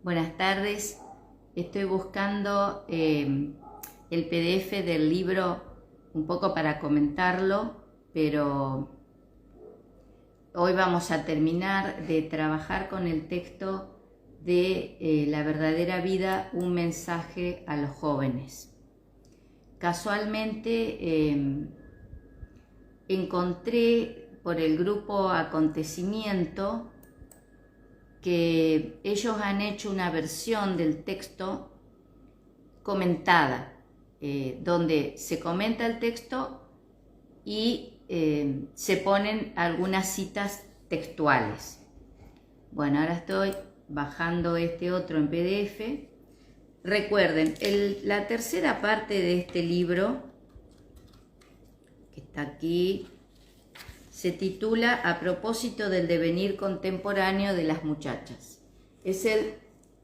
Buenas tardes. Estoy buscando el PDF del libro un poco para comentarlo, pero hoy vamos a terminar de trabajar con el texto de La verdadera vida, un mensaje a los jóvenes. Casualmente encontré por el grupo Acontecimiento que ellos han hecho una versión del texto comentada, donde se comenta el texto y se ponen algunas citas textuales. Bueno, ahora estoy bajando este otro en PDF. Recuerden, la tercera parte de este libro, que está aquí, se titula A propósito del devenir contemporáneo de las muchachas. Es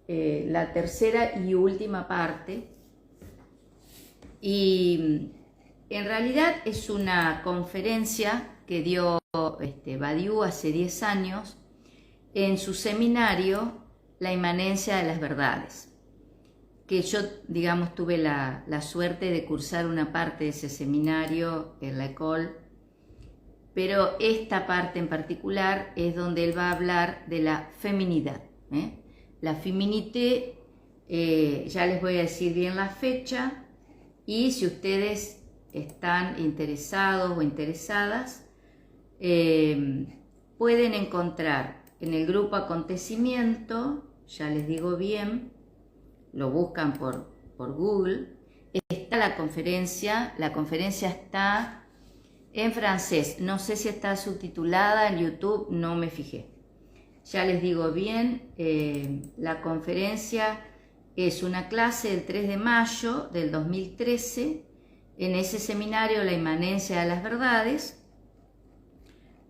la tercera y última parte. Y en realidad es una conferencia que dio Badiou hace 10 años en su seminario La inmanencia de las verdades, que yo, digamos, tuve la suerte de cursar una parte de ese seminario en la École, pero esta parte en particular es donde él va a hablar de la feminidad. La féminité, ya les voy a decir bien la fecha, y si ustedes están interesados o interesadas, pueden encontrar en el grupo Acontecimiento, ya les digo bien, lo buscan por Google, está la conferencia está en francés, no sé si está subtitulada en YouTube, no me fijé. Ya les digo bien, la conferencia es una clase del 3 de mayo del 2013, en ese seminario La inmanencia de las verdades,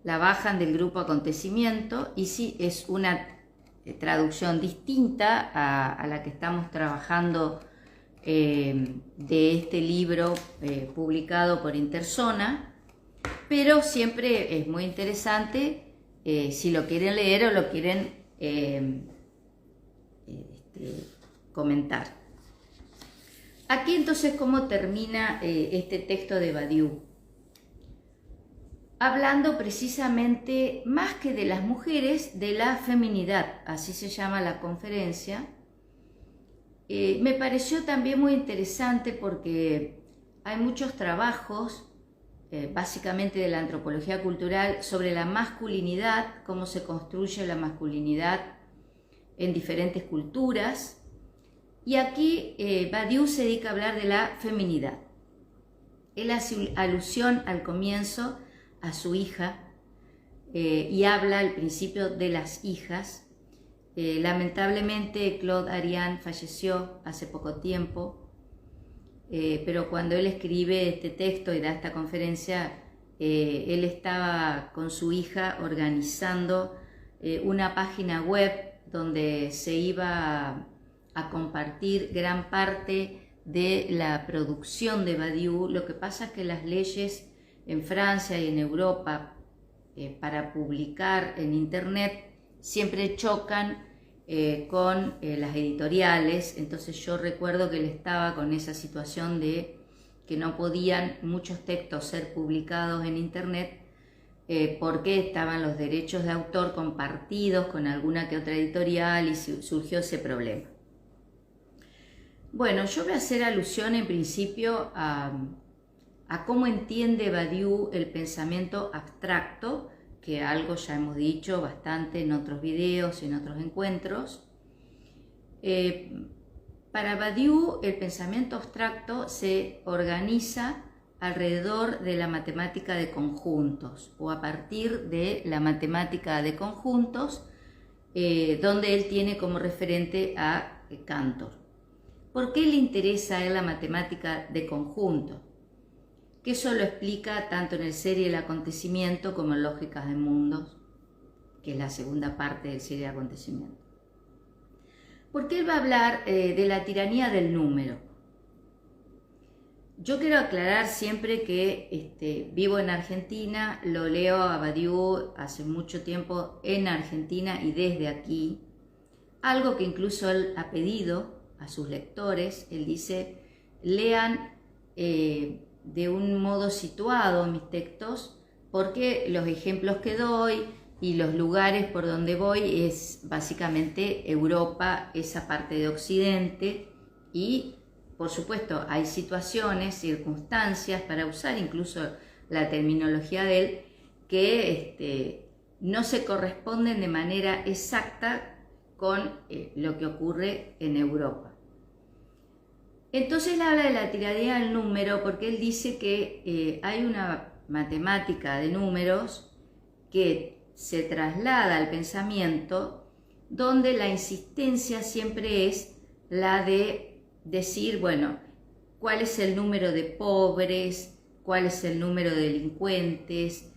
la bajan del grupo Acontecimiento, y sí, es una traducción distinta a la que estamos trabajando de este libro publicado por Interzona, pero siempre es muy interesante si lo quieren leer o lo quieren comentar. Aquí entonces, ¿cómo termina este texto de Badiou? Hablando precisamente, más que de las mujeres, de la feminidad, así se llama la conferencia. Me pareció también muy interesante porque hay muchos trabajos, básicamente de la antropología cultural, sobre la masculinidad, cómo se construye la masculinidad en diferentes culturas. Y aquí Badiou se dedica a hablar de la feminidad. Él hace alusión al comienzo a su hija y habla al principio de las hijas. Lamentablemente Claude Ariane falleció hace poco tiempo, pero cuando él escribe este texto y da esta conferencia, él estaba con su hija organizando una página web donde se iba a compartir gran parte de la producción de Badiou. Lo que pasa es que las leyes en Francia y en Europa para publicar en internet siempre chocan con las editoriales. Entonces yo recuerdo que él estaba con esa situación de que no podían muchos textos ser publicados en internet porque estaban los derechos de autor compartidos con alguna que otra editorial y surgió ese problema. Bueno, yo voy a hacer alusión en principio a cómo entiende Badiou el pensamiento abstracto, que algo ya hemos dicho bastante en otros videos y en otros encuentros. Para Badiou el pensamiento abstracto se organiza alrededor de la matemática de conjuntos, o a partir de la matemática de conjuntos, donde él tiene como referente a Cantor. ¿Por qué le interesa a él la matemática de conjuntos? Que eso lo explica tanto en el Ser y el Acontecimiento como en Lógicas de Mundos, que es la segunda parte del Ser y el Acontecimiento. Porque él va a hablar de la tiranía del número. Yo quiero aclarar siempre que vivo en Argentina, lo leo a Badiou hace mucho tiempo en Argentina y desde aquí. algo que incluso él ha pedido a sus lectores. Él dice, lean de un modo situado mis textos, porque los ejemplos que doy y los lugares por donde voy es básicamente Europa, esa parte de Occidente, y por supuesto hay situaciones, circunstancias, para usar incluso la terminología de él, que no se corresponden de manera exacta con lo que ocurre en Europa. Entonces él habla de la tiranía del número porque él dice que hay una matemática de números que se traslada al pensamiento, donde la insistencia siempre es la de decir, bueno, cuál es el número de pobres, cuál es el número de delincuentes,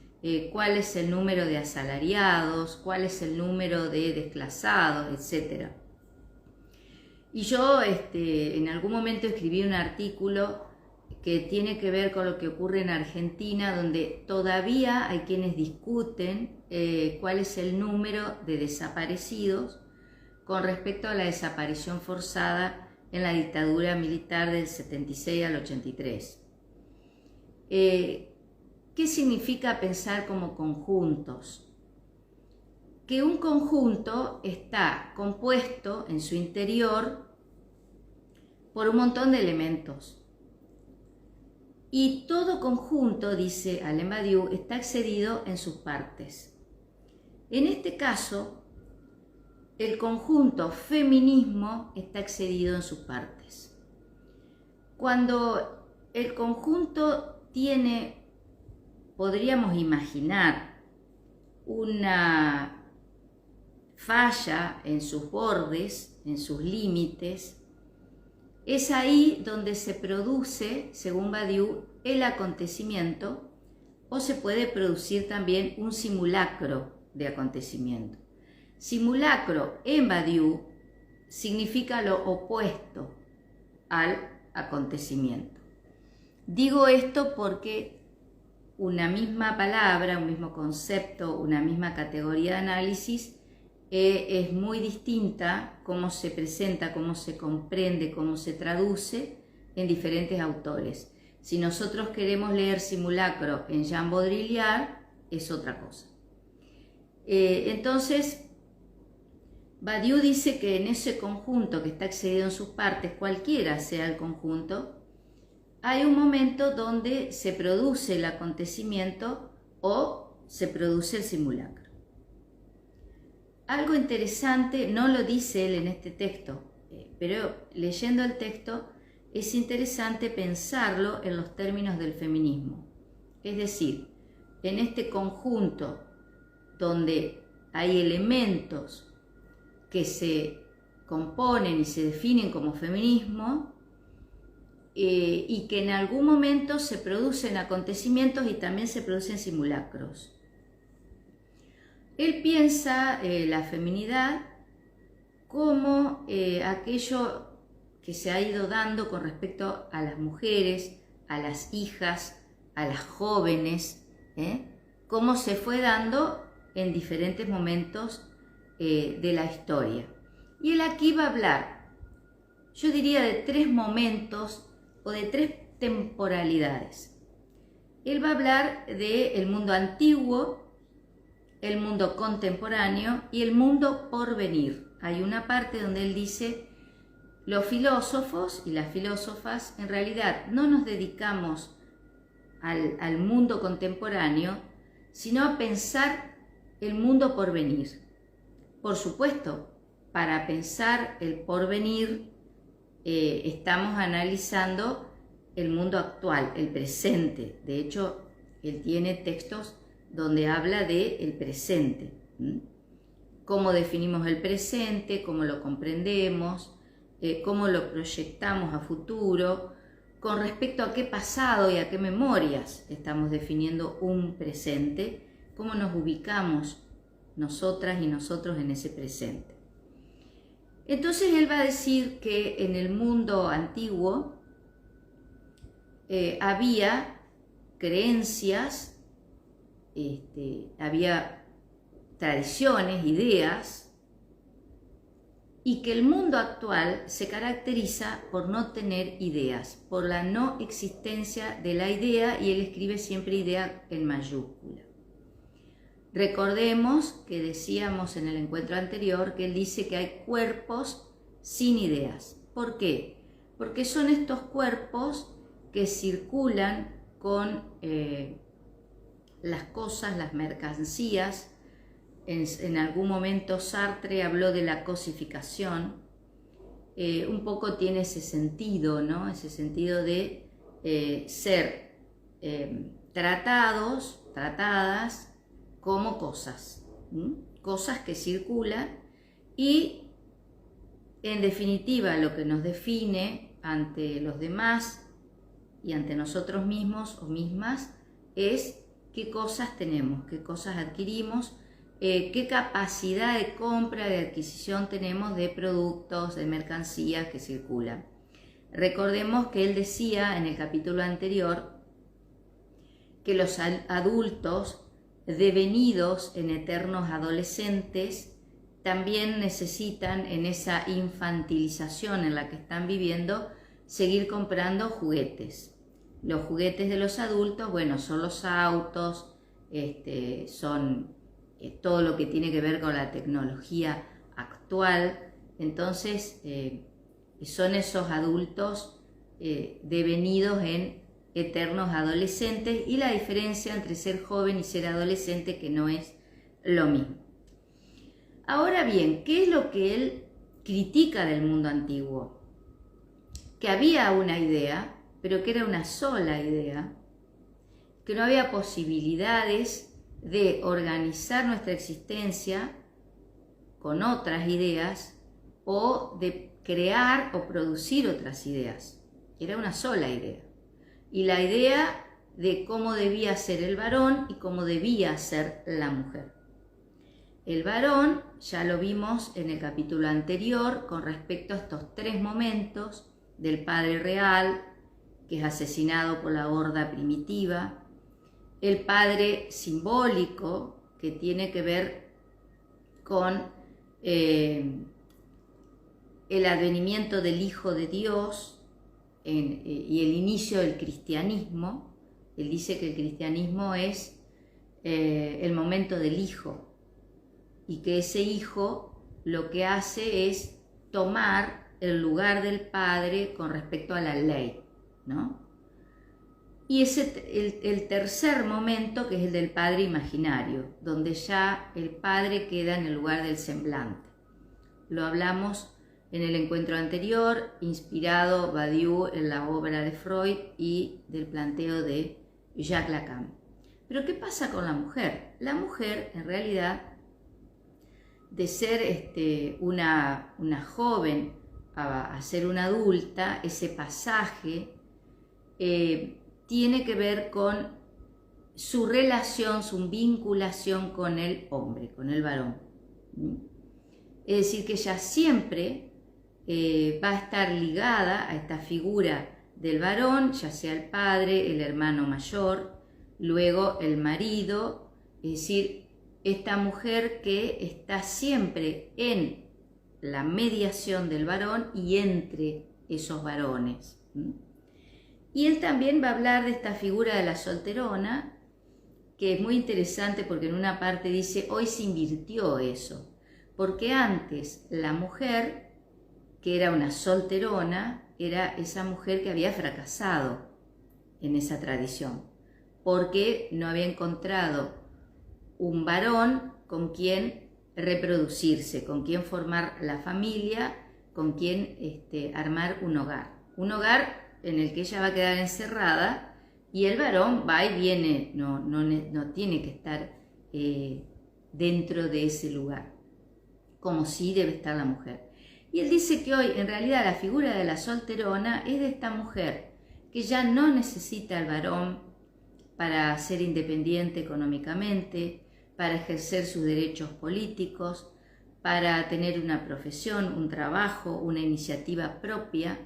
cuál es el número de asalariados, cuál es el número de desclasados, etc. Y yo en algún momento escribí un artículo que tiene que ver con lo que ocurre en Argentina, donde todavía hay quienes discuten cuál es el número de desaparecidos con respecto a la desaparición forzada en la dictadura militar del 76 al 83. ¿Qué significa pensar como conjuntos? Que un conjunto está compuesto en su interior por un montón de elementos. Y todo conjunto, dice Alain Badiou, está excedido en sus partes. En este caso, el conjunto feminismo está excedido en sus partes. Cuando el conjunto tiene, podríamos imaginar, una falla en sus bordes, en sus límites, es ahí donde se produce, según Badiou, el acontecimiento, o se puede producir también un simulacro de acontecimiento. Simulacro en Badiou significa lo opuesto al acontecimiento. Digo esto porque una misma palabra, un mismo concepto, una misma categoría de análisis es muy distinta cómo se presenta, cómo se comprende, cómo se traduce en diferentes autores. Si nosotros queremos leer simulacro en Jean Baudrillard, es otra cosa. Entonces, Badiou dice que en ese conjunto que está excedido en sus partes, cualquiera sea el conjunto, hay un momento donde se produce el acontecimiento o se produce el simulacro. Algo interesante, no lo dice él en este texto, pero leyendo el texto es interesante pensarlo en los términos del feminismo. Es decir, en este conjunto donde hay elementos que se componen y se definen como feminismo, y que en algún momento se producen acontecimientos y también se producen simulacros. Él piensa la feminidad como aquello que se ha ido dando con respecto a las mujeres, a las hijas, a las jóvenes, cómo se fue dando en diferentes momentos de la historia. Y él aquí va a hablar, yo diría, de tres momentos o de tres temporalidades. Él va a hablar del mundo antiguo, el mundo contemporáneo y el mundo por venir. Hay una parte donde él dice, los filósofos y las filósofas en realidad no nos dedicamos al mundo contemporáneo, sino a pensar el mundo por venir. Por supuesto, para pensar el porvenir estamos analizando el mundo actual, el presente. De hecho, él tiene textos donde habla del presente. Cómo definimos el presente, cómo lo comprendemos, cómo lo proyectamos a futuro, con respecto a qué pasado y a qué memorias estamos definiendo un presente, cómo nos ubicamos nosotras y nosotros en ese presente. Entonces él va a decir que en el mundo antiguo había creencias, había tradiciones, ideas, y que el mundo actual se caracteriza por no tener ideas, por la no existencia de la idea, y él escribe siempre idea en mayúscula. Recordemos que decíamos en el encuentro anterior que él dice que hay cuerpos sin ideas. ¿Por qué? Porque son estos cuerpos que circulan con las cosas, las mercancías. En algún momento Sartre habló de la cosificación. Un poco tiene ese sentido, ¿no? Ese sentido de ser tratadas como cosas, cosas que circulan, y en definitiva lo que nos define ante los demás y ante nosotros mismos o mismas es qué cosas tenemos, qué cosas adquirimos, qué capacidad de compra, de adquisición tenemos de productos, de mercancías que circulan. Recordemos que él decía en el capítulo anterior que los adultos devenidos en eternos adolescentes también necesitan, en esa infantilización en la que están viviendo, seguir comprando juguetes. Los juguetes de los adultos, bueno, son los autos, son todo lo que tiene que ver con la tecnología actual. Entonces son esos adultos devenidos en eternos adolescentes, y la diferencia entre ser joven y ser adolescente, que no es lo mismo. Ahora bien, ¿qué es lo que él critica del mundo antiguo? Que había una idea, pero que era una sola idea, que no había posibilidades de organizar nuestra existencia con otras ideas o de crear o producir otras ideas. Era una sola idea. Y la idea de cómo debía ser el varón y cómo debía ser la mujer. El varón, ya lo vimos en el capítulo anterior, con respecto a estos tres momentos del padre real, que es asesinado por la horda primitiva, el padre simbólico, que tiene que ver con el advenimiento del Hijo de Dios, y el inicio del cristianismo. Él dice que el cristianismo es el momento del Hijo, y que ese Hijo lo que hace es tomar el lugar del Padre con respecto a la ley, ¿no? Y el tercer momento, que es el del Padre imaginario, donde ya el Padre queda en el lugar del semblante. Lo hablamos en el encuentro anterior, inspirado Badiou en la obra de Freud y del planteo de Jacques Lacan. Pero ¿qué pasa con la mujer? La mujer, en realidad, de ser una joven a ser una adulta, ese pasaje tiene que ver con su relación, su vinculación con el hombre, con el varón. Es decir, que ella siempre va a estar ligada a esta figura del varón, ya sea el padre, el hermano mayor, luego el marido, es decir, esta mujer que está siempre en la mediación del varón y entre esos varones. Y él también va a hablar de esta figura de la solterona, que es muy interesante porque en una parte dice, hoy se invirtió eso, porque antes la mujer, que era una solterona, era esa mujer que había fracasado en esa tradición, porque no había encontrado un varón con quien reproducirse, con quien formar la familia, con quien armar un hogar en el que ella va a quedar encerrada, y el varón va y viene, no tiene que estar dentro de ese lugar, como sí debe estar la mujer. Y él dice que hoy, en realidad, la figura de la solterona es de esta mujer que ya no necesita al varón para ser independiente económicamente, para ejercer sus derechos políticos, para tener una profesión, un trabajo, una iniciativa propia.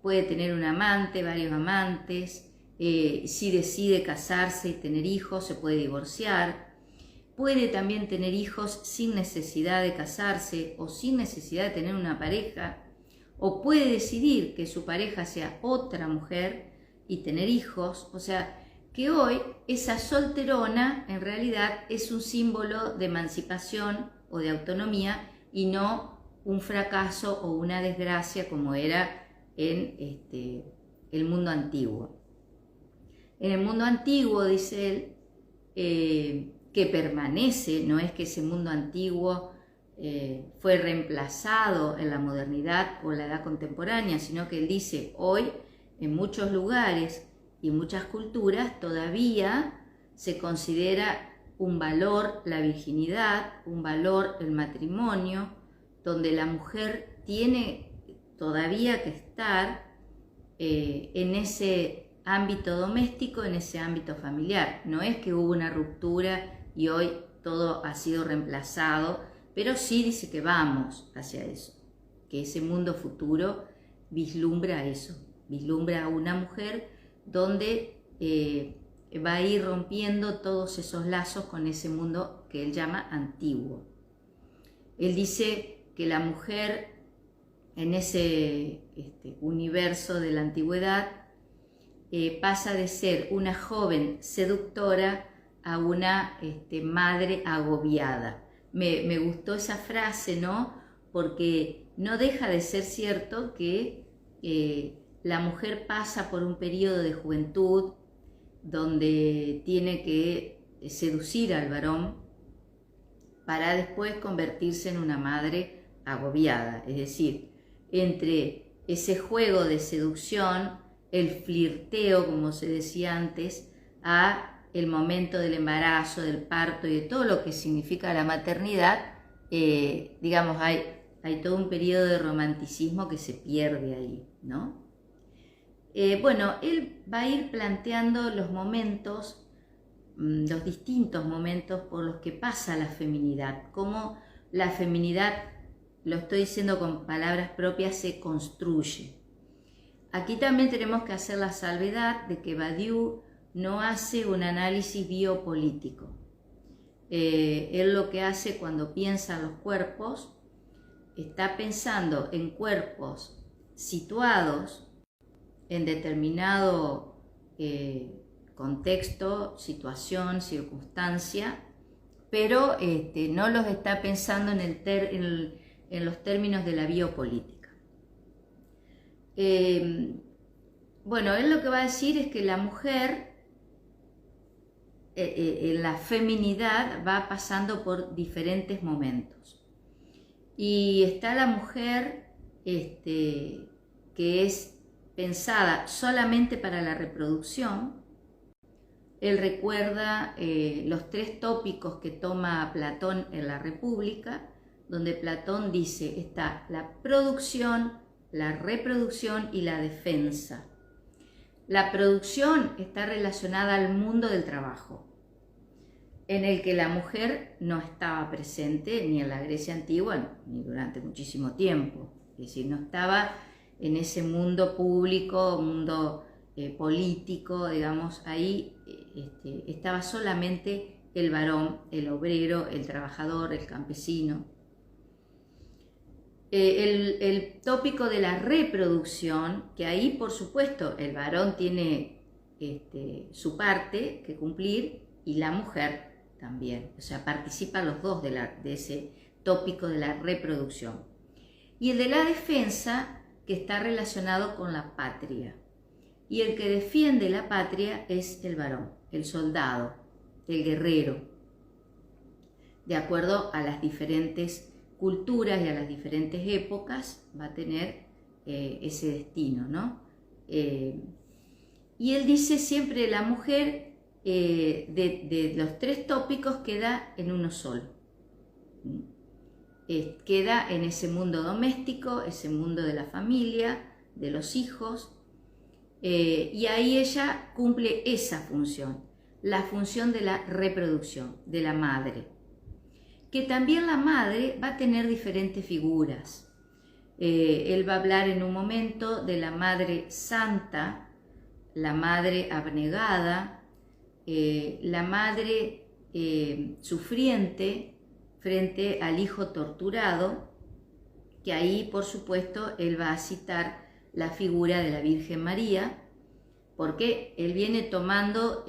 Puede tener un amante, varios amantes, si decide casarse y tener hijos, se puede divorciar, puede también tener hijos sin necesidad de casarse o sin necesidad de tener una pareja, o puede decidir que su pareja sea otra mujer y tener hijos. O sea, que hoy esa solterona en realidad es un símbolo de emancipación o de autonomía y no un fracaso o una desgracia como era en el mundo antiguo. En el mundo antiguo, dice él, que permanece, no es que ese mundo antiguo fue reemplazado en la modernidad o la edad contemporánea, sino que él dice, hoy en muchos lugares y muchas culturas todavía se considera un valor la virginidad, un valor el matrimonio, donde la mujer tiene todavía que estar en ese ámbito doméstico, en ese ámbito familiar. No es que hubo una ruptura y hoy todo ha sido reemplazado, pero sí dice que vamos hacia eso, que ese mundo futuro vislumbra eso, vislumbra a una mujer donde va a ir rompiendo todos esos lazos con ese mundo que él llama antiguo. Él dice que la mujer en ese universo de la antigüedad pasa de ser una joven seductora a una madre agobiada. Me gustó esa frase, ¿no? Porque no deja de ser cierto que la mujer pasa por un periodo de juventud donde tiene que seducir al varón para después convertirse en una madre agobiada. Es decir, entre ese juego de seducción, el flirteo, como se decía antes, a el momento del embarazo, del parto y de todo lo que significa la maternidad, digamos, hay todo un periodo de romanticismo que se pierde ahí, ¿no? Bueno, él va a ir planteando los momentos, los distintos momentos por los que pasa la feminidad, cómo la feminidad, lo estoy diciendo con palabras propias, se construye. Aquí también tenemos que hacer la salvedad de que Badiou no hace un análisis biopolítico. Él lo que hace cuando piensa los cuerpos, está pensando en cuerpos situados en determinado contexto, situación, circunstancia, pero no los está pensando en los términos de la biopolítica. Bueno, él lo que va a decir es que la mujer en la feminidad va pasando por diferentes momentos. Y está la mujer que es pensada solamente para la reproducción. Él recuerda los 3 tópicos que toma Platón en la República, donde Platón dice, está la producción, la reproducción y la defensa. La producción está relacionada al mundo del trabajo, en el que la mujer no estaba presente ni en la Grecia antigua ni durante muchísimo tiempo. Es decir, no estaba en ese mundo público, mundo político, digamos, ahí estaba solamente el varón, el obrero, el trabajador, el campesino. El tópico de la reproducción, que ahí por supuesto el varón tiene su parte que cumplir y la mujer también, o sea, participan los dos de ese tópico de la reproducción. Y el de la defensa, que está relacionado con la patria. Y el que defiende la patria es el varón, el soldado, el guerrero, de acuerdo a las diferentes culturas y a las diferentes épocas va a tener ese destino, ¿no? Y él dice siempre la mujer de los 3 tópicos queda en uno solo. Queda en ese mundo doméstico, ese mundo de la familia, de los hijos, y ahí ella cumple esa función, la función de la reproducción, de la madre. Que también la madre va a tener diferentes figuras. Él va a hablar en un momento de la madre santa, la madre abnegada, la madre sufriente frente al hijo torturado, que ahí por supuesto él va a citar la figura de la Virgen María, porque él viene tomando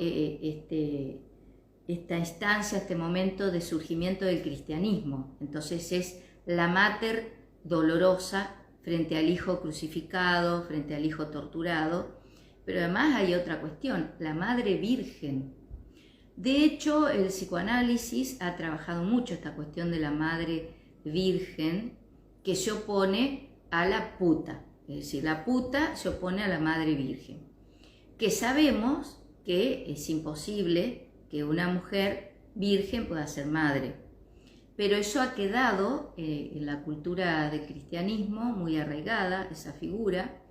esta instancia, este momento de surgimiento del cristianismo. Entonces es la mater dolorosa frente al hijo crucificado, frente al hijo torturado, pero además hay otra cuestión, la madre virgen. De hecho, el psicoanálisis ha trabajado mucho esta cuestión de la madre virgen, que se opone a la puta, es decir, la puta se opone a la madre virgen, que sabemos que es imposible que una mujer virgen pueda ser madre, pero eso ha quedado en la cultura del cristianismo muy arraigada, esa figura,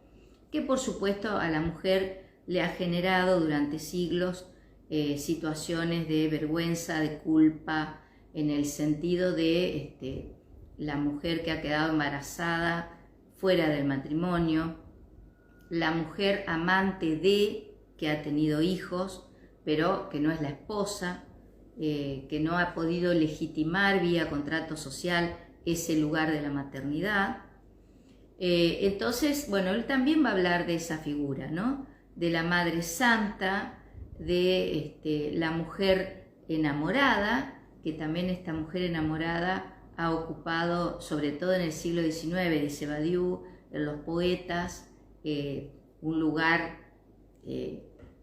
que por supuesto a la mujer le ha generado durante siglos situaciones de vergüenza, de culpa, en el sentido de la mujer que ha quedado embarazada fuera del matrimonio, la mujer amante de que ha tenido hijos, pero que no es la esposa, que no ha podido legitimar vía contrato social ese lugar de la maternidad. Entonces, bueno, él también va a hablar de esa figura, ¿no? De la madre santa, de la mujer enamorada, que también esta mujer enamorada ha ocupado, sobre todo en el siglo XIX, dice Badiou, en los poetas, un lugar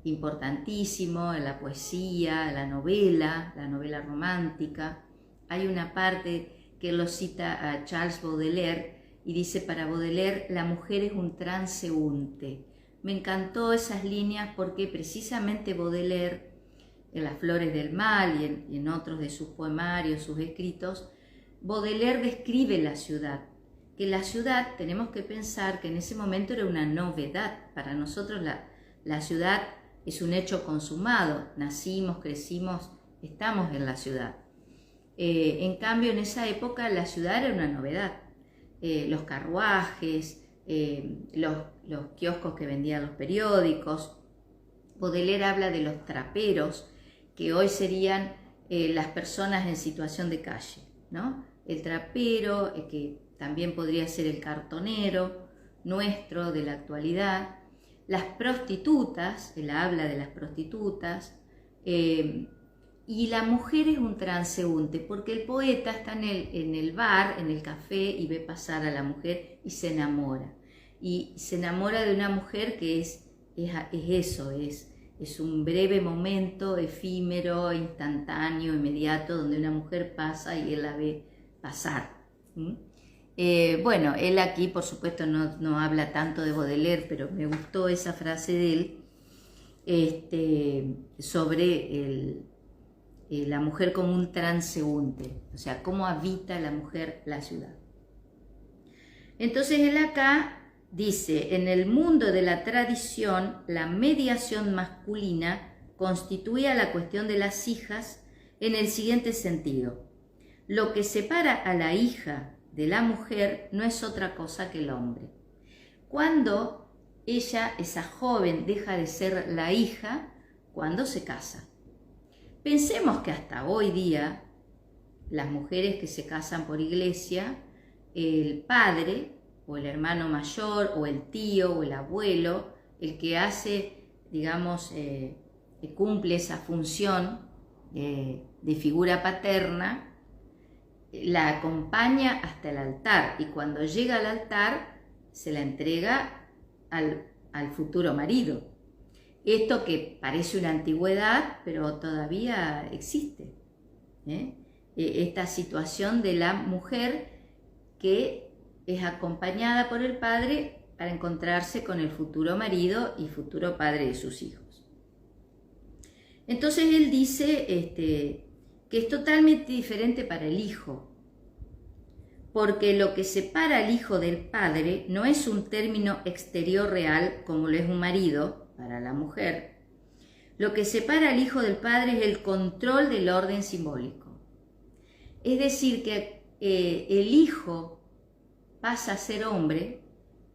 importantísimo en la poesía, en la novela romántica. Hay una parte que lo cita a Charles Baudelaire y dice: para Baudelaire la mujer es un transeúnte. Me encantó esas líneas porque precisamente Baudelaire, en Las Flores del Mal y en otros de sus poemarios, sus escritos, Baudelaire describe la ciudad, que la ciudad tenemos que pensar que en ese momento era una novedad. Para nosotros la ciudad es un hecho consumado, nacimos, crecimos, estamos en la ciudad. En cambio, en esa época la ciudad era una novedad. Los carruajes, los kioscos que vendían los periódicos. Baudelaire habla de los traperos, que hoy serían las personas en situación de calle, ¿no? El trapero, que también podría ser el cartonero nuestro de la actualidad. Las prostitutas, él habla de las prostitutas, y la mujer es un transeúnte, porque el poeta está en el bar, en el café, y ve pasar a la mujer y se enamora. Y se enamora de una mujer que es eso, es un breve momento efímero, instantáneo, inmediato, donde una mujer pasa y él la ve pasar. Bueno, él aquí por supuesto no habla tanto de Baudelaire, pero me gustó esa frase de él sobre la mujer como un transeúnte, o sea, cómo habita la mujer la ciudad. Entonces él acá dice: en el mundo de la tradición, la mediación masculina constituía la cuestión de las hijas en el siguiente sentido: lo que separa a la hija de la mujer no es otra cosa que el hombre. Cuando ella, esa joven, deja de ser la hija, cuando se casa. Pensemos que hasta hoy día, las mujeres que se casan por iglesia, el padre o el hermano mayor o el tío o el abuelo, el que hace, digamos, que cumple esa función de figura paterna, la acompaña hasta el altar, y cuando llega al altar se la entrega al futuro marido. Esto que parece una antigüedad, pero todavía existe, esta situación de la mujer que es acompañada por el padre para encontrarse con el futuro marido y futuro padre de sus hijos. Entonces él dice que es totalmente diferente para el hijo, porque lo que separa al hijo del padre no es un término exterior real como lo es un marido para la mujer. Lo que separa al hijo del padre es el control del orden simbólico. Es decir, que el hijo pasa a ser hombre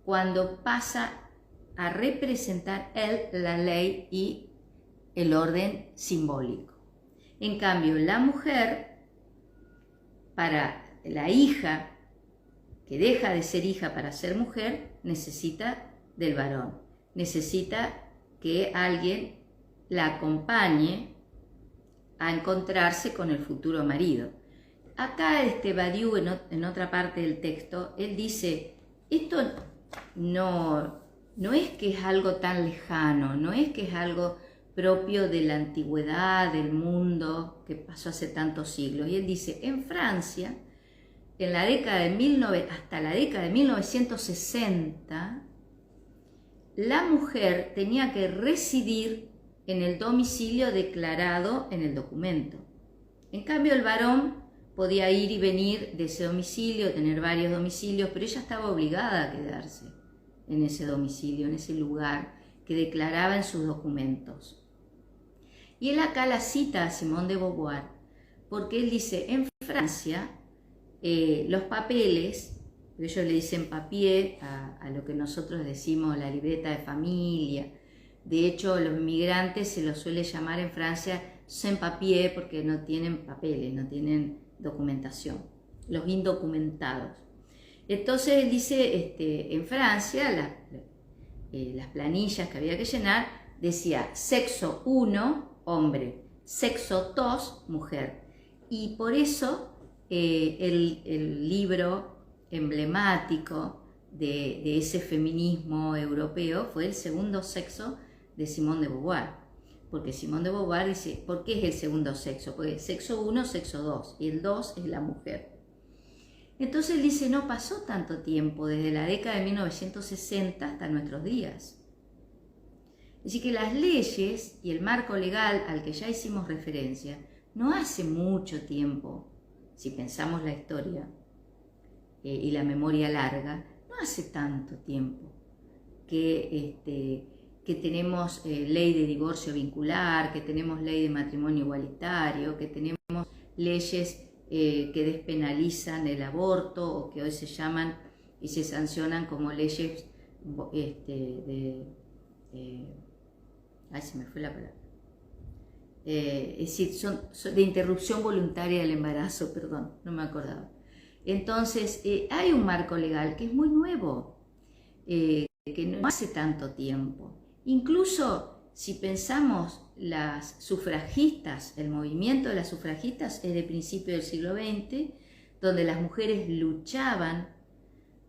cuando pasa a representar él la ley y el orden simbólico. En cambio, la mujer, para la hija, que deja de ser hija para ser mujer, necesita del varón, necesita que alguien la acompañe a encontrarse con el futuro marido. Acá Badiou, en otra parte del texto, él dice, esto no es que es algo tan lejano, no es que es algo propio de la antigüedad, del mundo que pasó hace tantos siglos. Y él dice, en Francia, en la década de hasta la década de 1960, la mujer tenía que residir en el domicilio declarado en el documento. En cambio, el varón podía ir y venir de ese domicilio, tener varios domicilios, pero ella estaba obligada a quedarse en ese domicilio, en ese lugar que declaraba en sus documentos. Y él acá la cita a Simone de Beauvoir, porque él dice, en Francia, los papeles, ellos le dicen papier a lo que nosotros decimos la libreta de familia. De hecho, los inmigrantes se los suele llamar en Francia sans papier porque no tienen papeles, no tienen documentación, los indocumentados. Entonces él dice, en Francia, las planillas que había que llenar, decía sexo 1, hombre, sexo 2, mujer. Y por eso el libro emblemático de ese feminismo europeo fue El segundo sexo de Simone de Beauvoir, porque Simone de Beauvoir dice, ¿por qué es el segundo sexo? Porque el sexo 1, sexo 2, y el 2 es la mujer. Entonces él dice, no pasó tanto tiempo, desde la década de 1960 hasta nuestros días. Así que las leyes y el marco legal al que ya hicimos referencia, no hace mucho tiempo, si pensamos la historia y la memoria larga, no hace tanto tiempo que tenemos ley de divorcio vincular, que tenemos ley de matrimonio igualitario, que tenemos leyes que despenalizan el aborto o que hoy se llaman y se sancionan como leyes se me fue la palabra. Es decir, son de interrupción voluntaria del embarazo, perdón, no me acordaba. Entonces, hay un marco legal que es muy nuevo, que no hace tanto tiempo. Incluso si pensamos las sufragistas, el movimiento de las sufragistas es de principio del siglo XX, donde las mujeres luchaban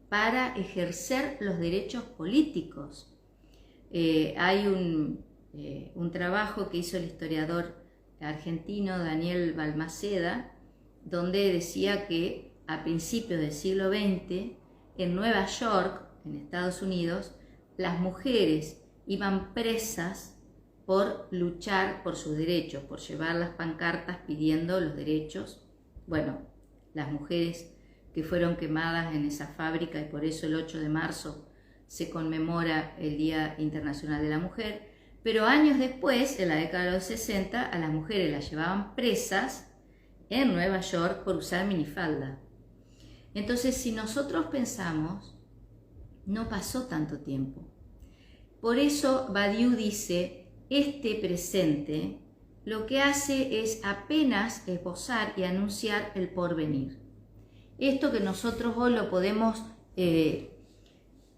para ejercer los derechos políticos. Hay un trabajo que hizo el historiador argentino Daniel Balmaceda, donde decía que a principios del siglo XX, en Nueva York, en Estados Unidos, las mujeres iban presas por luchar por sus derechos, por llevar las pancartas pidiendo los derechos. Bueno, las mujeres que fueron quemadas en esa fábrica, y por eso el 8 de marzo se conmemora el Día Internacional de la Mujer, pero años después, en la década de los 60, a las mujeres las llevaban presas en Nueva York por usar minifalda. Entonces, si nosotros pensamos, no pasó tanto tiempo. Por eso Badiou dice, este presente lo que hace es apenas esbozar y anunciar el porvenir. Esto que nosotros hoy lo podemos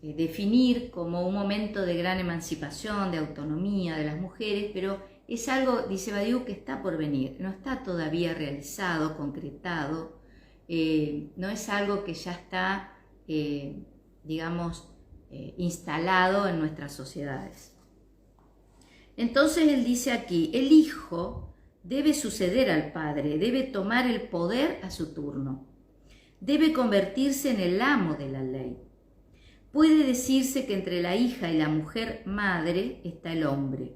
definir como un momento de gran emancipación, de autonomía de las mujeres, pero es algo, dice Badiou, que está por venir, no está todavía realizado, concretado, no es algo que ya está, instalado en nuestras sociedades. Entonces él dice aquí, el hijo debe suceder al padre, debe tomar el poder a su turno, debe convertirse en el amo de la ley. Puede decirse que entre la hija y la mujer madre está el hombre,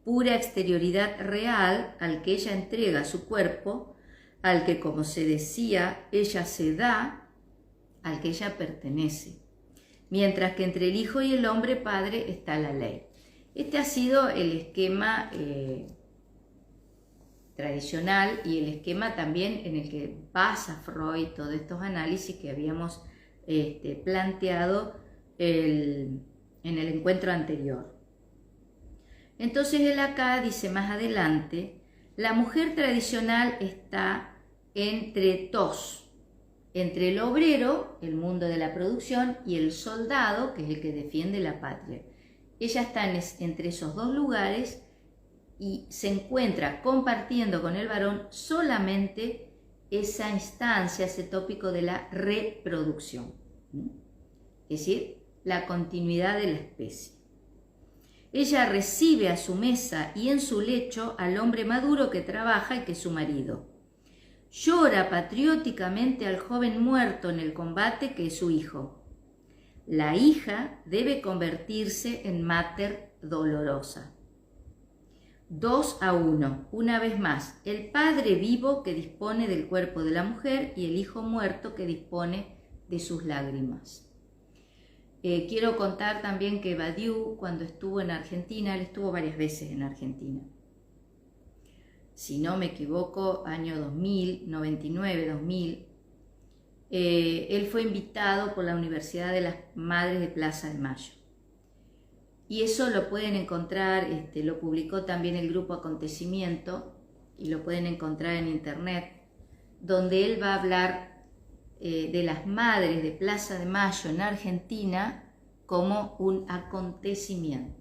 pura exterioridad real al que ella entrega su cuerpo, al que, como se decía, ella se da, al que ella pertenece, mientras que entre el hijo y el hombre padre está la ley. Este ha sido el esquema tradicional y el esquema también en el que basa Freud todos estos análisis que habíamos planteado en el encuentro anterior. Entonces él acá dice más adelante, La mujer tradicional está entre dos, entre el obrero, el mundo de la producción, y el soldado, que es el que defiende la patria. Ella está entre esos dos lugares y se encuentra compartiendo con el varón solamente esa instancia, ese tópico de la reproducción, es decir, la continuidad de la especie. Ella recibe a su mesa y en su lecho al hombre maduro que trabaja y que es su marido. Llora patrióticamente al joven muerto en el combate que es su hijo. La hija debe convertirse en mater dolorosa. 2-1, una vez más, el padre vivo que dispone del cuerpo de la mujer y el hijo muerto que dispone de sus lágrimas. Quiero contar también que Badiou, cuando estuvo en Argentina, él estuvo varias veces en Argentina. Si no me equivoco, año 2000, 99, 2000, él fue invitado por la Universidad de las Madres de Plaza de Mayo. Y eso lo pueden encontrar, lo publicó también el grupo Acontecimiento, y lo pueden encontrar en internet, donde él va a hablar de las madres de Plaza de Mayo en Argentina como un acontecimiento,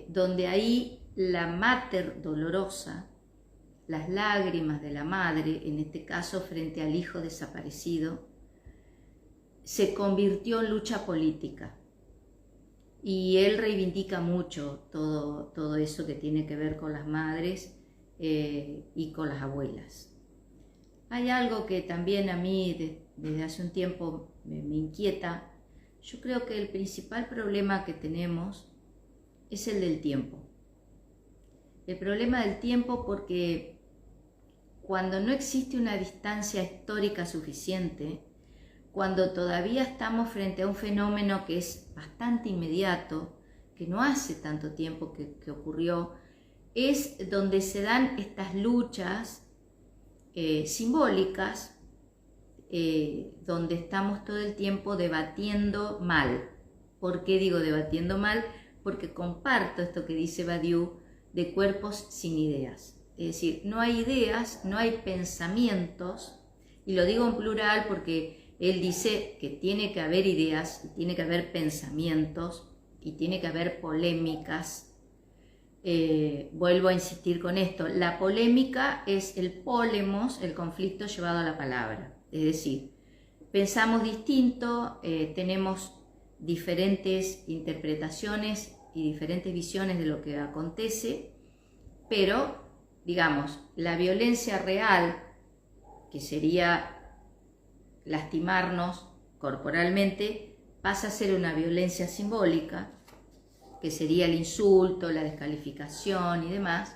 donde ahí la mater dolorosa, las lágrimas de la madre, en este caso frente al hijo desaparecido, se convirtió en lucha política. Y él reivindica mucho todo eso que tiene que ver con las madres y con las abuelas. Hay algo que también a mí desde hace un tiempo me inquieta. Yo creo que el principal problema que tenemos es el del tiempo. El problema del tiempo, porque cuando no existe una distancia histórica suficiente, cuando todavía estamos frente a un fenómeno que es bastante inmediato, que no hace tanto tiempo que ocurrió, es donde se dan estas luchas simbólicas, donde estamos todo el tiempo debatiendo mal. ¿Por qué digo debatiendo mal? Porque comparto esto que dice Badiou de cuerpos sin ideas. Es decir, no hay ideas, no hay pensamientos, y lo digo en plural porque él dice que tiene que haber ideas, tiene que haber pensamientos y tiene que haber polémicas. Vuelvo a insistir con esto, la polémica es el polemos, el conflicto llevado a la palabra, es decir, pensamos distinto, tenemos diferentes interpretaciones y diferentes visiones de lo que acontece, pero, digamos, la violencia real, que sería lastimarnos corporalmente, pasa a ser una violencia simbólica, que sería el insulto, la descalificación y demás.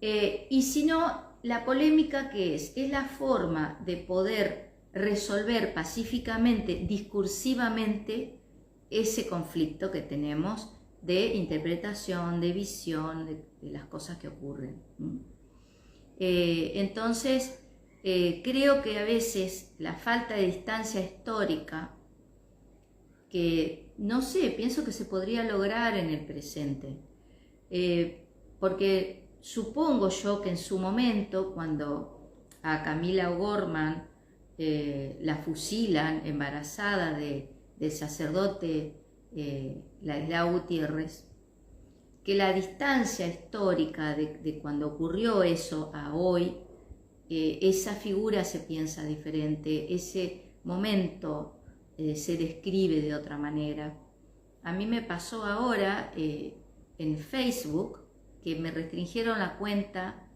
Y si no, la polémica, ¿qué es? Es la forma de poder resolver pacíficamente, discursivamente, ese conflicto que tenemos de interpretación, de visión, de las cosas que ocurren. Entonces, creo que a veces la falta de distancia histórica, que no sé, pienso que se podría lograr en el presente, porque supongo yo que en su momento, cuando a Camila O'Gorman la fusilan embarazada del sacerdote Ladislao Gutiérrez, que la distancia histórica de cuando ocurrió eso a hoy, esa figura se piensa diferente, ese momento se describe de otra manera. A mí me pasó ahora en Facebook que me restringieron la cuenta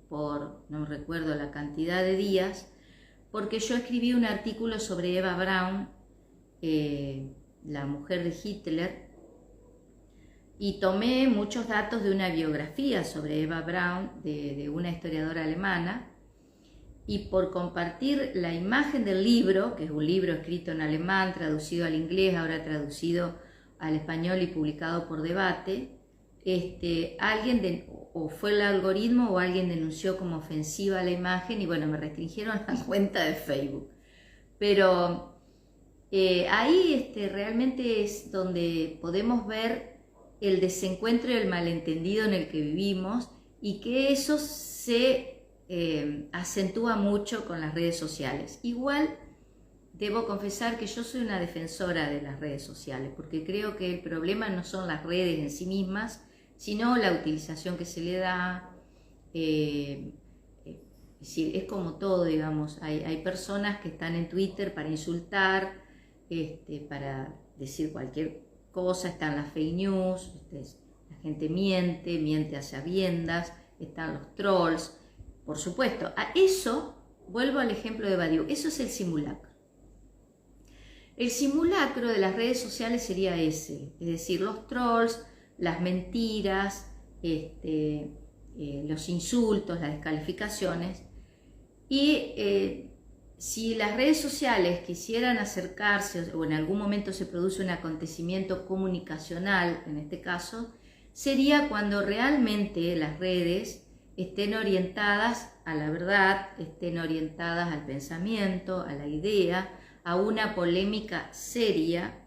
por, no recuerdo la cantidad de días, porque yo escribí un artículo sobre Eva Braun, la mujer de Hitler, y tomé muchos datos de una biografía sobre Eva Braun de una historiadora alemana, y por compartir la imagen del libro, que es un libro escrito en alemán, traducido al inglés, ahora traducido al español y publicado por Debate, alguien o fue el algoritmo o alguien denunció como ofensiva la imagen y bueno, me restringieron la cuenta de Facebook. Pero ahí realmente es donde podemos ver el desencuentro y el malentendido en el que vivimos y que eso se acentúa mucho con las redes sociales. Igual debo confesar que yo soy una defensora de las redes sociales, porque creo que el problema no son las redes en sí mismas, sino la utilización que se le da. Es como todo, digamos, hay personas que están en Twitter para insultar, para decir cualquier cosa, están las fake news, la gente miente a sabiendas, están los trolls, por supuesto. A eso, vuelvo al ejemplo de Badiou, eso es el simulacro. El simulacro de las redes sociales sería ese, es decir, los trolls, las mentiras, los insultos, las descalificaciones. Y si las redes sociales quisieran acercarse, o en algún momento se produce un acontecimiento comunicacional, en este caso, sería cuando realmente las redes estén orientadas a la verdad, estén orientadas al pensamiento, a la idea, a una polémica seria.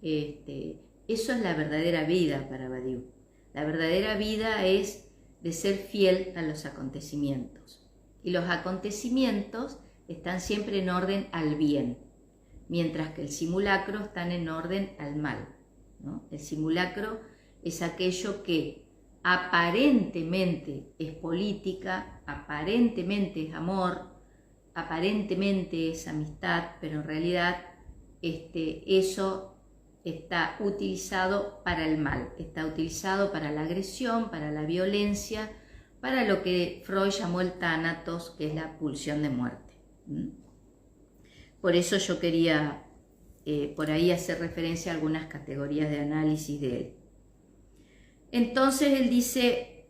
Eso es la verdadera vida para Badiou. La verdadera vida es de ser fiel a los acontecimientos. Y los acontecimientos están siempre en orden al bien, mientras que el simulacro está en orden al mal, ¿no? El simulacro es aquello que aparentemente es política, aparentemente es amor, aparentemente es amistad, pero en realidad eso está utilizado para el mal, está utilizado para la agresión, para la violencia, para lo que Freud llamó el tánatos, que es la pulsión de muerte. Por eso yo quería por ahí hacer referencia a algunas categorías de análisis de él. Entonces él dice,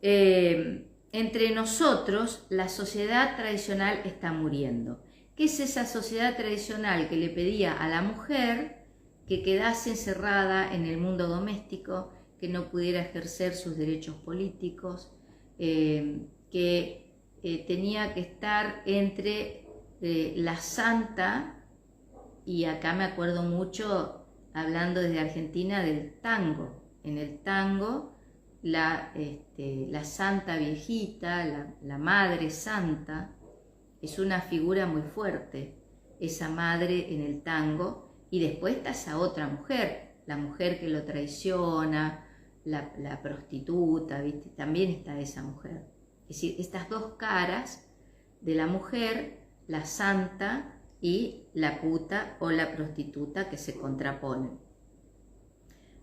entre nosotros la sociedad tradicional está muriendo. ¿Qué es esa sociedad tradicional que le pedía a la mujer que quedase encerrada en el mundo doméstico, que no pudiera ejercer sus derechos políticos, que tenía que estar entre la santa, y acá me acuerdo mucho, hablando desde Argentina, del tango? En el tango, la santa viejita, la madre santa, es una figura muy fuerte, esa madre en el tango, y después está esa otra mujer, la mujer que lo traiciona, la prostituta, ¿viste? También está esa mujer. Es decir, estas dos caras de la mujer, la santa y la puta o la prostituta, que se contraponen,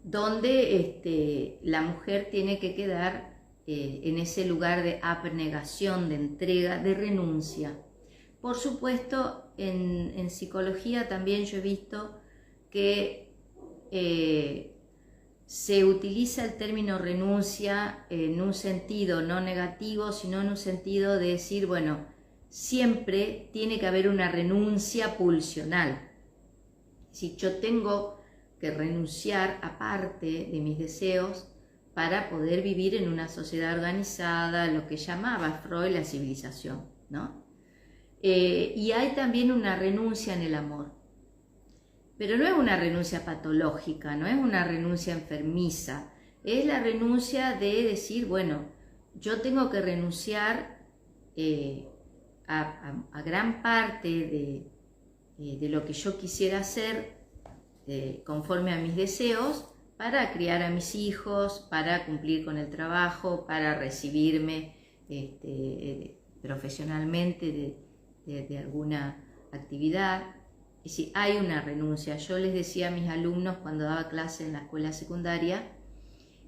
donde la mujer tiene que quedar en ese lugar de abnegación, de entrega, de renuncia. Por supuesto, en psicología también yo he visto que se utiliza el término renuncia en un sentido no negativo, sino en un sentido de decir, bueno, siempre tiene que haber una renuncia pulsional. Si yo tengo que renunciar a parte de mis deseos para poder vivir en una sociedad organizada, lo que llamaba Freud la civilización, ¿no? Y hay también una renuncia en el amor, pero no es una renuncia patológica, no es una renuncia enfermiza, es la renuncia de decir, bueno, yo tengo que renunciar a gran parte de lo que yo quisiera hacer conforme a mis deseos, para criar a mis hijos, para cumplir con el trabajo, para recibirme profesionalmente de alguna actividad. Es decir, hay una renuncia. Yo les decía a mis alumnos cuando daba clase en la escuela secundaria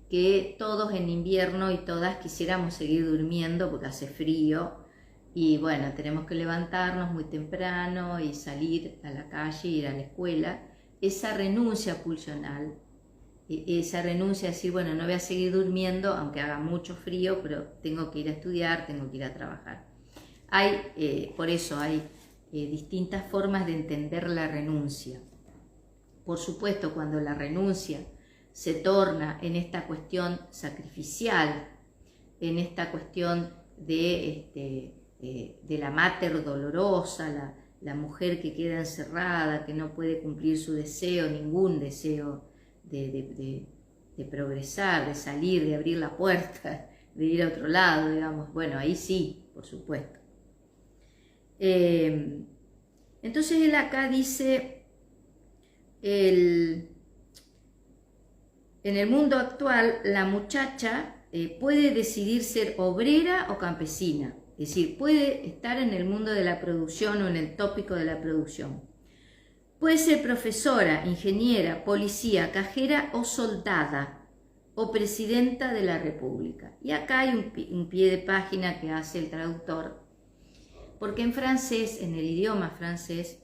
que todos en invierno y todas quisiéramos seguir durmiendo porque hace frío, y bueno, tenemos que levantarnos muy temprano y salir a la calle, ir a la escuela. Esa renuncia pulsional, esa renuncia a decir, bueno, no voy a seguir durmiendo aunque haga mucho frío, pero tengo que ir a estudiar, tengo que ir a trabajar. Por eso hay distintas formas de entender la renuncia. Por supuesto, cuando la renuncia se torna en esta cuestión sacrificial, en esta cuestión de la mater dolorosa, la mujer que queda encerrada, que no puede cumplir su deseo, ningún deseo de progresar, de salir, de abrir la puerta, ir a otro lado, digamos. Bueno, ahí sí, por supuesto. Entonces él acá dice, en el mundo actual la muchacha puede decidir ser obrera o campesina, es decir, puede estar en el mundo de la producción o en el tópico de la producción. Puede ser profesora, ingeniera, policía, cajera o soldada o presidenta de la República. Y acá hay un pie de página que hace el traductor, porque en francés, en el idioma francés,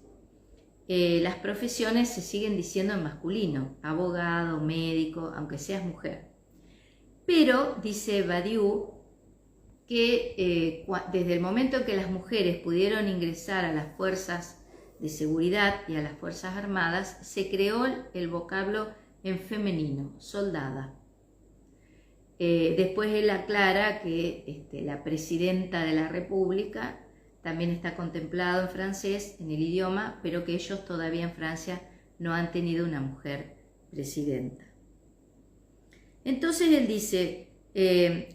las profesiones se siguen diciendo en masculino, abogado, médico, aunque seas mujer. Pero, dice Badiou, que desde el momento en que las mujeres pudieron ingresar a las fuerzas de seguridad y a las fuerzas armadas, se creó el vocablo en femenino, soldada. Después él aclara que la presidenta de la República también está contemplado en francés, en el idioma, pero que ellos todavía en Francia no han tenido una mujer presidenta. Entonces él dice,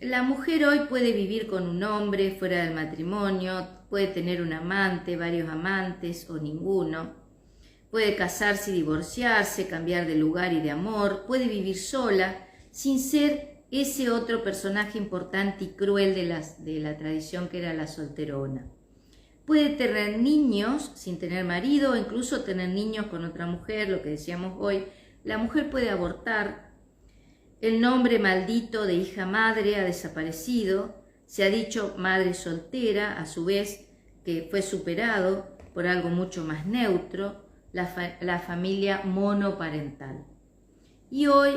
la mujer hoy puede vivir con un hombre fuera del matrimonio, puede tener un amante, varios amantes o ninguno, puede casarse y divorciarse, cambiar de lugar y de amor, puede vivir sola sin ser ese otro personaje importante y cruel de la tradición que era la solterona. Puede tener niños sin tener marido o incluso tener niños con otra mujer, lo que decíamos hoy. La mujer puede abortar. El nombre maldito de hija madre ha desaparecido. Se ha dicho madre soltera, a su vez, que fue superado por algo mucho más neutro, la familia monoparental. Y hoy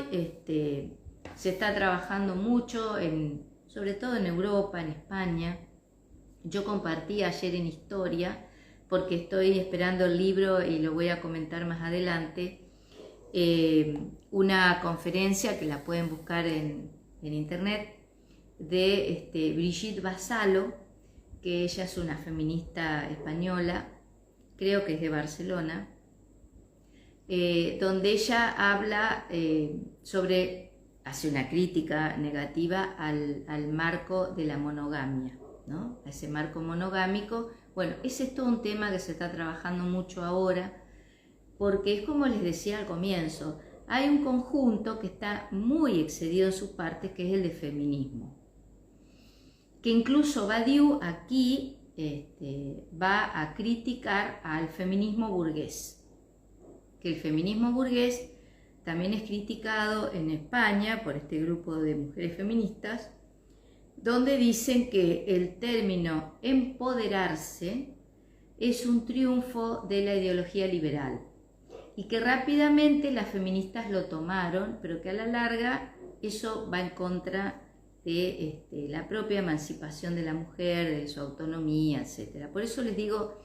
se está trabajando mucho, sobre todo en Europa, en España. Yo compartí ayer en Historia, porque estoy esperando el libro y lo voy a comentar más adelante, una conferencia que la pueden buscar en internet, de Brigitte Vassallo, que ella es una feminista española, creo que es de Barcelona, donde ella habla hace una crítica negativa al marco de la monogamia, ¿no? A ese marco monogámico. Bueno, ese es todo un tema que se está trabajando mucho ahora, porque es como les decía al comienzo, hay un conjunto que está muy excedido en sus partes, que es el de feminismo, que incluso Badiou aquí va a criticar al feminismo burgués, que el feminismo burgués también es criticado en España por este grupo de mujeres feministas, donde dicen que el término empoderarse es un triunfo de la ideología liberal y que rápidamente las feministas lo tomaron, pero que a la larga eso va en contra de la propia emancipación de la mujer, de su autonomía, etc. Por eso les digo,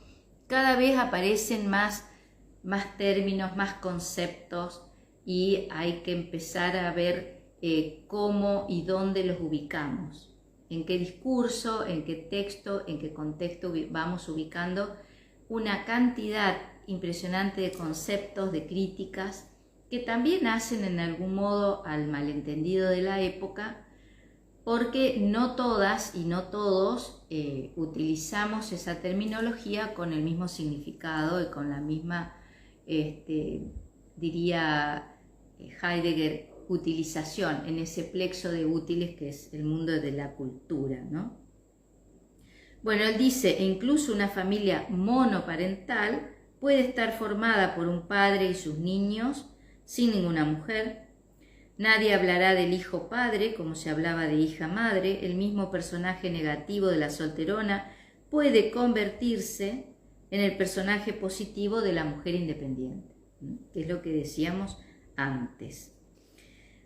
cada vez aparecen más términos, más conceptos, y hay que empezar a ver cómo y dónde los ubicamos, en qué discurso, en qué texto, en qué contexto vamos ubicando una cantidad impresionante de conceptos, de críticas, que también hacen en algún modo al malentendido de la época, porque no todas y no todos utilizamos esa terminología con el mismo significado y con la misma, diría Heidegger, utilización en ese plexo de útiles que es el mundo de la cultura, ¿no? Bueno, él dice, incluso una familia monoparental puede estar formada por un padre y sus niños sin ninguna mujer. Nadie hablará del hijo padre como se hablaba de hija madre. El mismo personaje negativo de la solterona puede convertirse en el personaje positivo de la mujer independiente, que es lo que decíamos antes.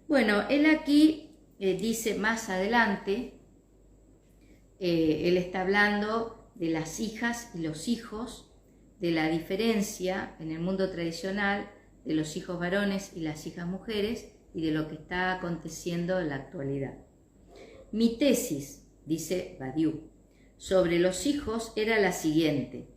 Bueno, él aquí dice más adelante, él está hablando de las hijas y los hijos, de la diferencia en el mundo tradicional de los hijos varones y las hijas mujeres y de lo que está aconteciendo en la actualidad. Mi tesis, dice Badiou, sobre los hijos era la siguiente: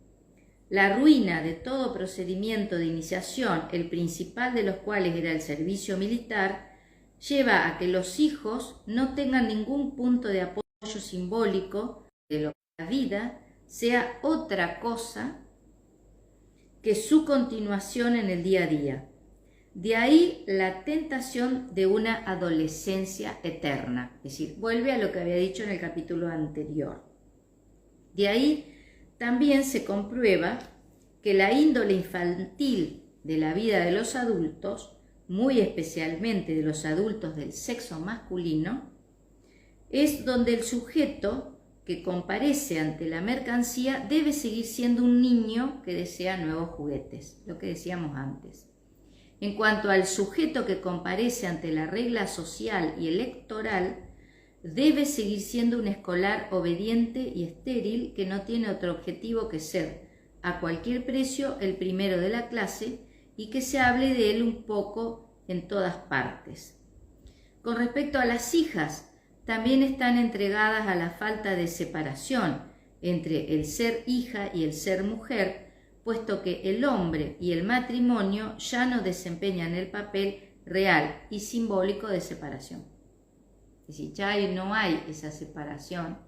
la ruina de todo procedimiento de iniciación, el principal de los cuales era el servicio militar, lleva a que los hijos no tengan ningún punto de apoyo simbólico de lo que la vida sea otra cosa que su continuación en el día a día. De ahí la tentación de una adolescencia eterna, es decir, vuelve a lo que había dicho en el capítulo anterior. De ahí también se comprueba que la índole infantil de la vida de los adultos, muy especialmente de los adultos del sexo masculino, es donde el sujeto que comparece ante la mercancía debe seguir siendo un niño que desea nuevos juguetes, lo que decíamos antes. En cuanto al sujeto que comparece ante la regla social y electoral, debe seguir siendo un escolar obediente y estéril que no tiene otro objetivo que ser, a cualquier precio, el primero de la clase y que se hable de él un poco en todas partes. Con respecto a las hijas, también están entregadas a la falta de separación entre el ser hija y el ser mujer, puesto que el hombre y el matrimonio ya no desempeñan el papel real y simbólico de separación. Es decir, ya no hay esa separación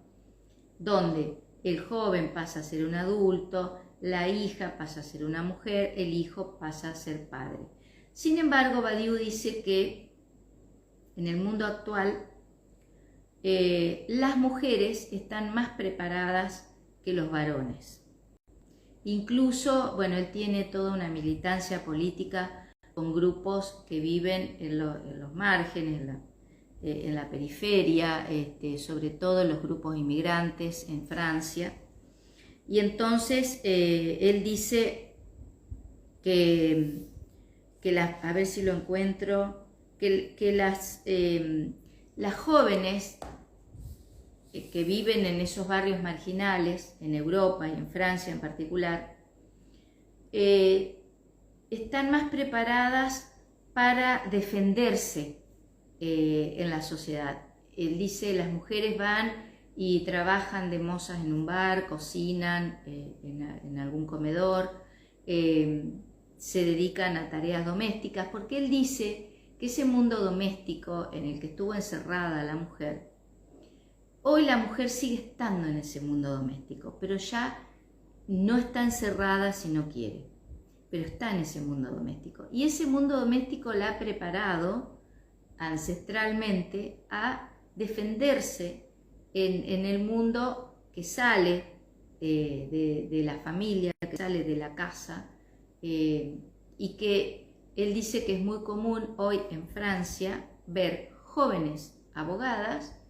donde el joven pasa a ser un adulto, la hija pasa a ser una mujer, el hijo pasa a ser padre. Sin embargo, Badiou dice que en el mundo actual las mujeres están más preparadas que los varones. Incluso, bueno, él tiene toda una militancia política con grupos que viven en los márgenes, en la periferia, sobre todo los grupos inmigrantes en Francia. Y entonces él dice que a ver si lo encuentro, que las jóvenes que viven en esos barrios marginales, en Europa y en Francia en particular, están más preparadas para defenderse en la sociedad. Él dice, las mujeres van y trabajan de mozas en un bar, cocinan en algún comedor, se dedican a tareas domésticas, porque él dice que ese mundo doméstico en el que estuvo encerrada la mujer, hoy la mujer sigue estando en ese mundo doméstico, pero ya no está encerrada si no quiere, pero está en ese mundo doméstico. Y ese mundo doméstico la ha preparado ancestralmente a defenderse en el mundo que sale de la familia, que sale de la casa, y que él dice que es muy común hoy en Francia ver jóvenes abogadas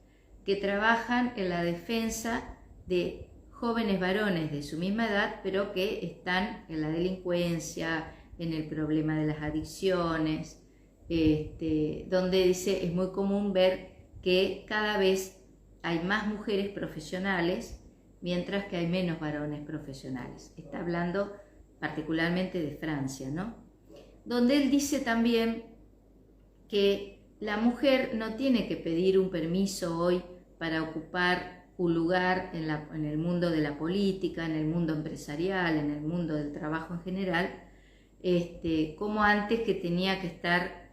que trabajan en la defensa de jóvenes varones de su misma edad, pero que están en la delincuencia, en el problema de las adicciones, donde dice es muy común ver que cada vez hay más mujeres profesionales, mientras que hay menos varones profesionales. Está hablando particularmente de Francia, ¿no? Donde él dice también que la mujer no tiene que pedir un permiso hoy para ocupar un lugar en el mundo de la política, en el mundo empresarial, en el mundo del trabajo en general, como antes, que tenía que estar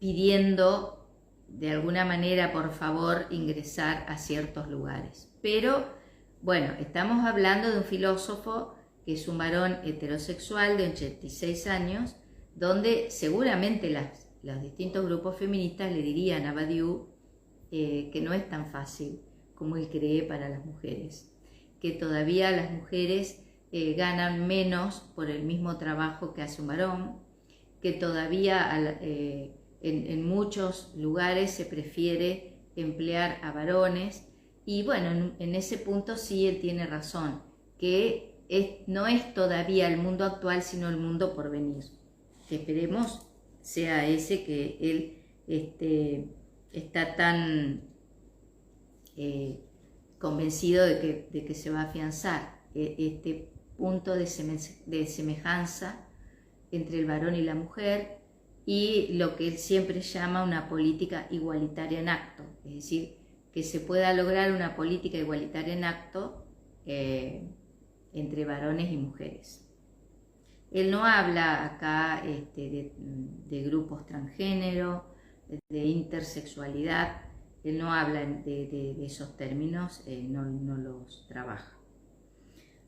pidiendo de alguna manera, por favor, ingresar a ciertos lugares. Pero, bueno, estamos hablando de un filósofo que es un varón heterosexual de 86 años, donde seguramente los distintos grupos feministas le dirían a Badiou que no es tan fácil como él cree para las mujeres, que todavía las mujeres ganan menos por el mismo trabajo que hace un varón, que todavía en muchos lugares se prefiere emplear a varones, y bueno, en ese punto sí él tiene razón, que no es todavía el mundo actual, sino el mundo por venir, que esperemos sea ese que él está tan convencido de que se va a afianzar, este punto de semejanza entre el varón y la mujer, y lo que él siempre llama una política igualitaria en acto, es decir, que se pueda lograr una política igualitaria en acto entre varones y mujeres. Él no habla acá de grupos transgénero, de intersexualidad, él no habla de esos términos, no los trabaja.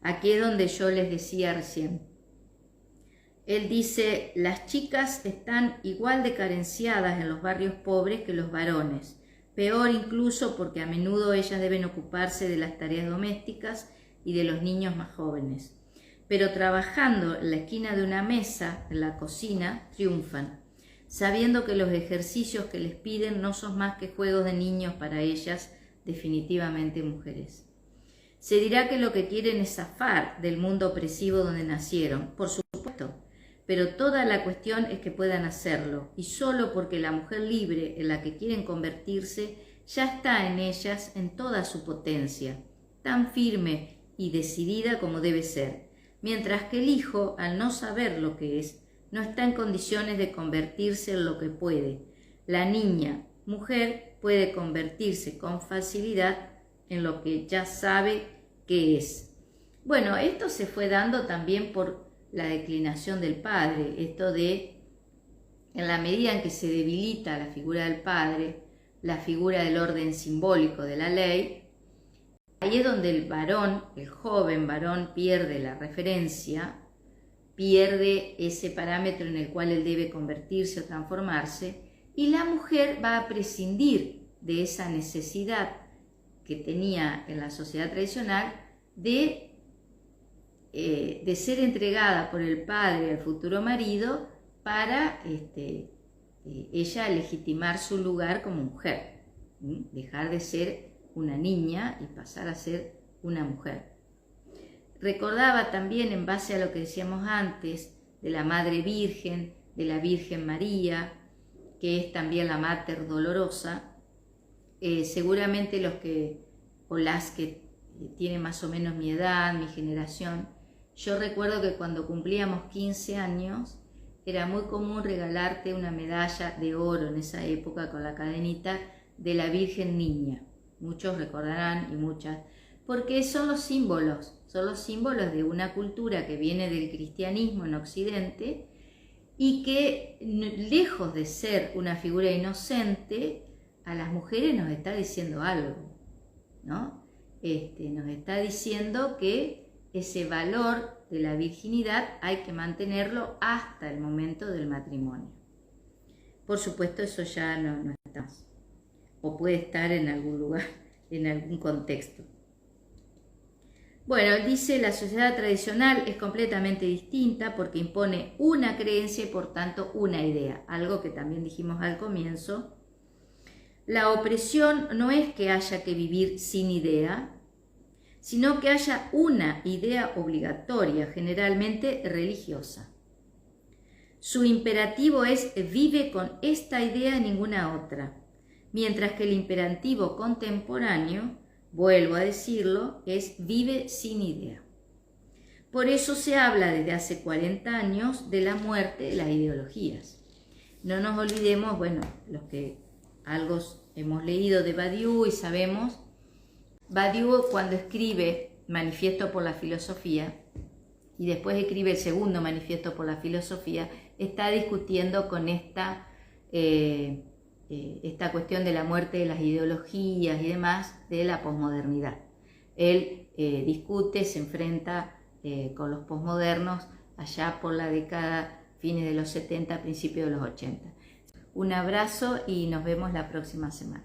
Aquí es donde yo les decía recién. Él dice, las chicas están igual de carenciadas en los barrios pobres que los varones, peor incluso porque a menudo ellas deben ocuparse de las tareas domésticas y de los niños más jóvenes. Pero trabajando en la esquina de una mesa, en la cocina, triunfan, sabiendo que los ejercicios que les piden no son más que juegos de niños para ellas, definitivamente mujeres. Se dirá que lo que quieren es zafar del mundo opresivo donde nacieron, por supuesto, pero toda la cuestión es que puedan hacerlo, y solo porque la mujer libre en la que quieren convertirse ya está en ellas en toda su potencia, tan firme y decidida como debe ser, mientras que el hijo, al no saber lo que es, no está en condiciones de convertirse en lo que puede. La niña, mujer, puede convertirse con facilidad en lo que ya sabe que es. Bueno, esto se fue dando también por la declinación del padre, esto de, en la medida en que se debilita la figura del padre, la figura del orden simbólico de la ley, ahí es donde el varón, el joven varón, pierde la referencia, pierde ese parámetro en el cual él debe convertirse o transformarse, y la mujer va a prescindir de esa necesidad que tenía en la sociedad tradicional de ser entregada por el padre al futuro marido para ella legitimar su lugar como mujer, dejar de ser una niña y pasar a ser una mujer. Recordaba también, en base a lo que decíamos antes, de la Madre Virgen, de la Virgen María, que es también la Mater Dolorosa. Seguramente los que, o las que tienen más o menos mi edad, mi generación, yo recuerdo que cuando cumplíamos 15 años, era muy común regalarte una medalla de oro en esa época con la cadenita de la Virgen Niña. Muchos recordarán y muchas, porque son los símbolos de una cultura que viene del cristianismo en Occidente y que, lejos de ser una figura inocente, a las mujeres nos está diciendo algo, ¿no? Nos está diciendo que ese valor de la virginidad hay que mantenerlo hasta el momento del matrimonio. Por supuesto, eso ya no está más, o puede estar en algún lugar, en algún contexto. Bueno, él dice, la sociedad tradicional es completamente distinta porque impone una creencia y por tanto una idea, algo que también dijimos al comienzo. La opresión no es que haya que vivir sin idea, sino que haya una idea obligatoria, generalmente religiosa. Su imperativo es vive con esta idea y ninguna otra, mientras que el imperativo contemporáneo, vuelvo a decirlo, es vive sin idea. Por eso se habla desde hace 40 años de la muerte de las ideologías. No nos olvidemos, bueno, los que algo hemos leído de Badiou y sabemos, Badiou cuando escribe Manifiesto por la Filosofía y después escribe el segundo Manifiesto por la Filosofía, está discutiendo con esta cuestión de la muerte de las ideologías y demás de la posmodernidad. Él discute, se enfrenta con los posmodernos allá por la década, fines de los 70, principios de los 80. Un abrazo y nos vemos la próxima semana.